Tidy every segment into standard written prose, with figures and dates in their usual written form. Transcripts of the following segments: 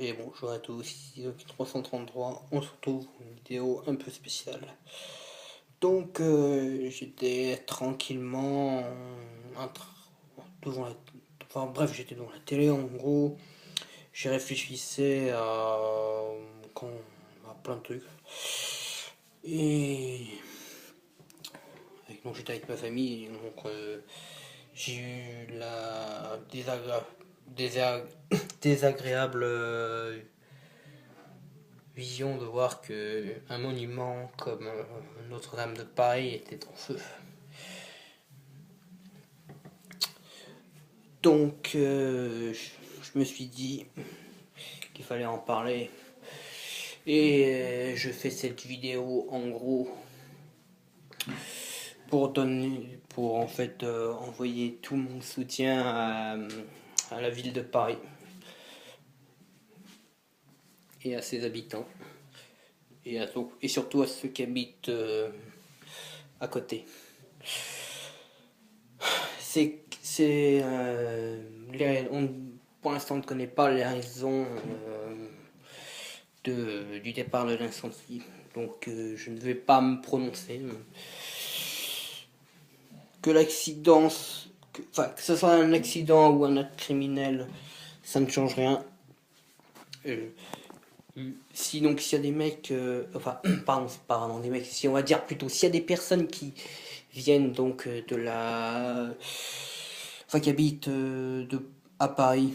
Et bonjour à tous, ici Loki 333, on se retrouve pour une vidéo un peu spéciale. Donc j'étais tranquillement devant la... Enfin bref, j'étais devant la télé en gros. J'y réfléchissais à plein de trucs. Et donc j'étais avec ma famille, donc j'ai eu la désagréable vision de voir que un monument comme Notre-Dame de Paris était en feu. Donc je me suis dit qu'il fallait en parler. Et je fais cette vidéo en gros pour en fait envoyer tout mon soutien à la ville de Paris et à ses habitants et surtout à ceux qui habitent à côté. Pour l'instant on ne connaît pas les raisons du départ de l'incendie, donc je ne vais pas me prononcer. Que l'accident, que ce soit un accident ou un acte criminel, ça ne change rien. S'il y a des mecs, pardon, des mecs, si on va dire plutôt, s'il y a des personnes qui viennent donc qui habitent à Paris,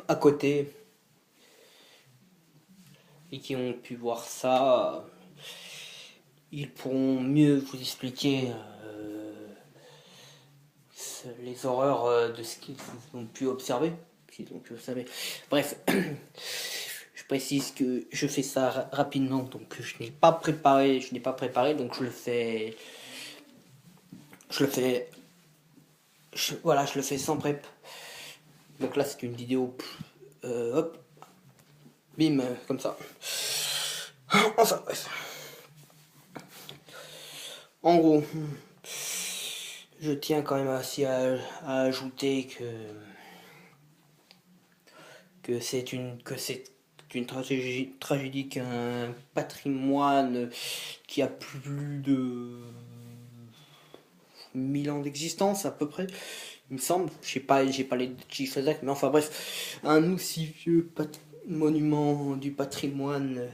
à côté, et qui ont pu voir ça, ils pourront mieux vous expliquer les horreurs de ce qu'ils ont pu observer. Bref, je précise que je fais ça rapidement, donc je n'ai pas préparé, donc je le fais, voilà, je le fais sans prep. Donc là, c'est une vidéo, hop, bim, comme ça. Enfin, bref. En gros, je tiens quand même à ajouter que c'est une tragédie qu'un patrimoine qui a plus de 1000 ans d'existence à peu près, il me semble, j'ai pas les chiffres exacts, mais enfin bref, un aussi vieux monument du patrimoine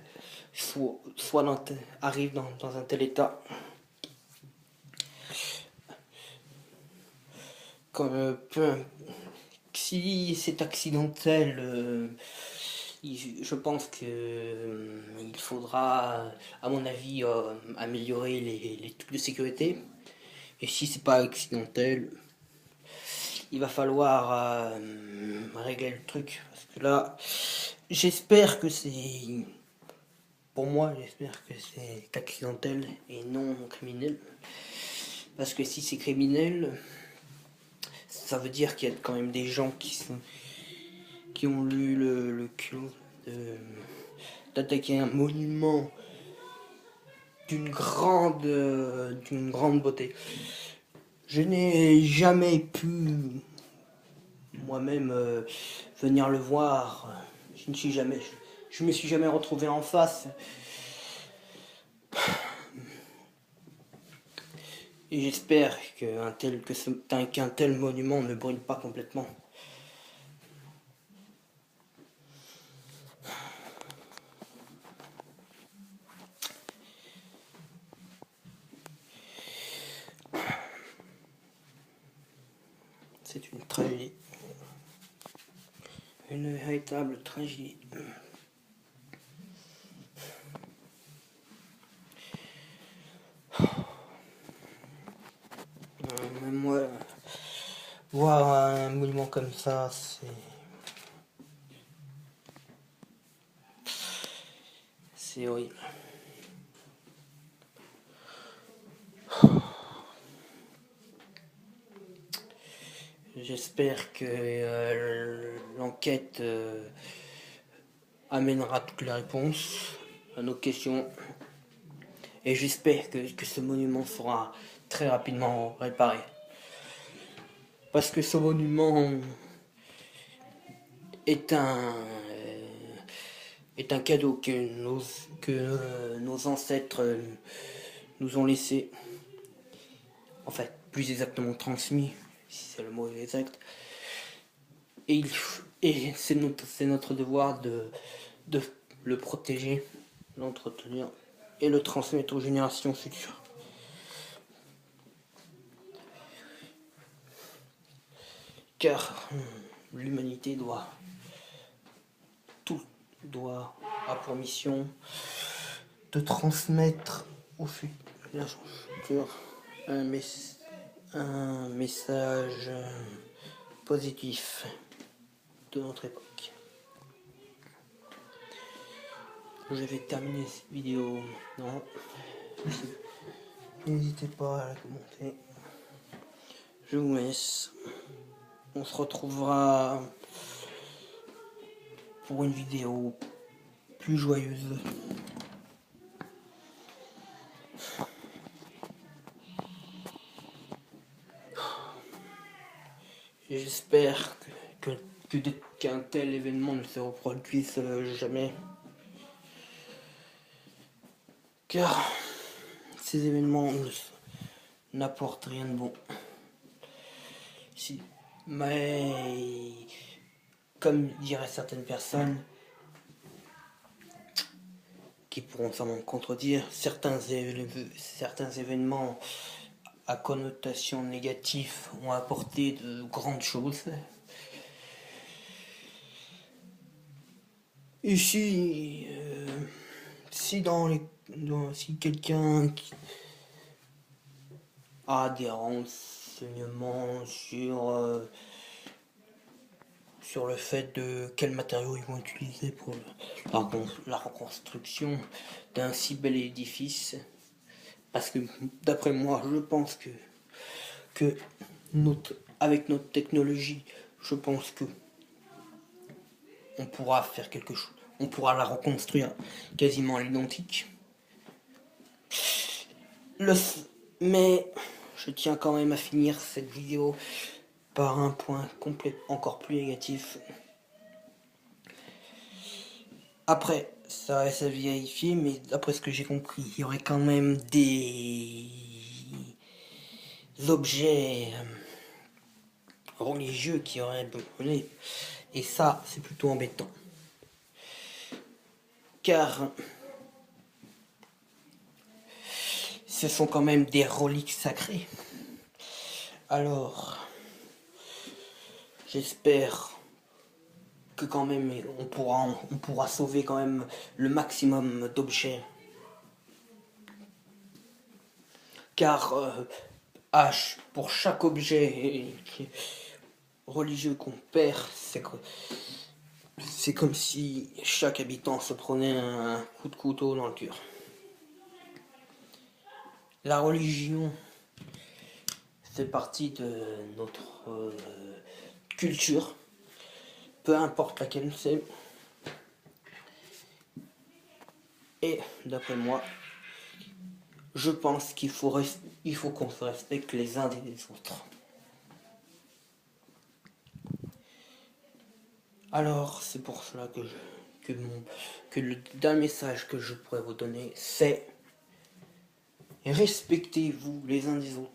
arrive dans un tel état. Si c'est accidentel, je pense que il faudra, à mon avis, améliorer les trucs de sécurité. Et si c'est pas accidentel, il va falloir régler le truc. Parce que là, j'espère que c'est... Pour moi, j'espère que c'est accidentel et non criminel. Parce que si c'est criminel, ça veut dire qu'il y a quand même des gens qui ont eu le culot d'attaquer un monument d'une grande beauté. Je n'ai jamais pu moi-même venir le voir. Je me suis jamais retrouvé en face. Et j'espère qu'un tel monument ne brûle pas complètement. C'est une tragédie. Une véritable tragédie. Même moi, voir un monument comme ça, c'est horrible. J'espère que l'enquête amènera toutes les réponses à nos questions. Et j'espère que ce monument sera très rapidement réparé. Parce que ce monument, est un cadeau que nos ancêtres nous ont laissé, en fait, plus exactement transmis, si c'est le mot exact. Et c'est notre devoir de le protéger, l'entretenir et le transmettre aux générations futures. Car l'humanité a pour mission de transmettre au futur un message positif de notre époque. Je vais terminer cette vidéo. Non. N'hésitez pas à la commenter. Je vous laisse. On se retrouvera pour une vidéo plus joyeuse. Et j'espère qu'un tel événement ne se reproduise jamais. Car ces événements n'apportent rien de bon. Mais comme diraient certaines personnes qui pourront sûrement contredire, certains événements à connotation négative ont apporté de grandes choses. Et si quelqu'un a des renseignements sur le fait de quels matériaux ils vont utiliser pour la reconstruction d'un si bel édifice, parce que d'après moi, je pense que avec notre technologie, je pense que on pourra faire quelque chose. On pourra la reconstruire quasiment à l'identique. Mais je tiens quand même à finir cette vidéo par un point encore plus négatif. Après, ça reste à vérifier, mais d'après ce que j'ai compris, il y aurait quand même des objets religieux qui auraient brûlé. Et ça, c'est plutôt embêtant. Car ce sont quand même des reliques sacrées. Alors, j'espère que quand même on pourra sauver quand même le maximum d'objets. Car pour chaque objet religieux qu'on perd, c'est comme si chaque habitant se prenait un coup de couteau dans le cœur. La religion fait partie de notre culture, peu importe laquelle c'est. Et d'après moi, je pense qu'il faut qu'on se respecte les uns des autres. Alors, c'est pour cela que le dernier message que je pourrais vous donner, c'est respectez-vous les uns des autres.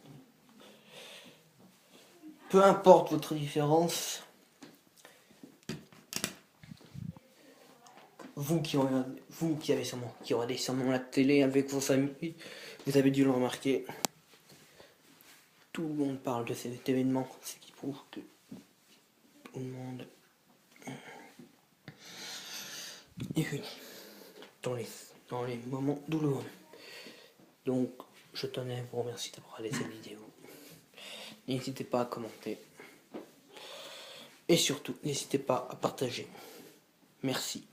Peu importe votre différence, vous qui regardez sûrement la télé avec vos familles, vous avez dû le remarquer. Tout le monde parle de cet événement, ce qui prouve que tout le monde est uni dans les moments douloureux. Donc, je tenais à vous remercier d'avoir regardé cette vidéo. N'hésitez pas à commenter. Et surtout, n'hésitez pas à partager. Merci.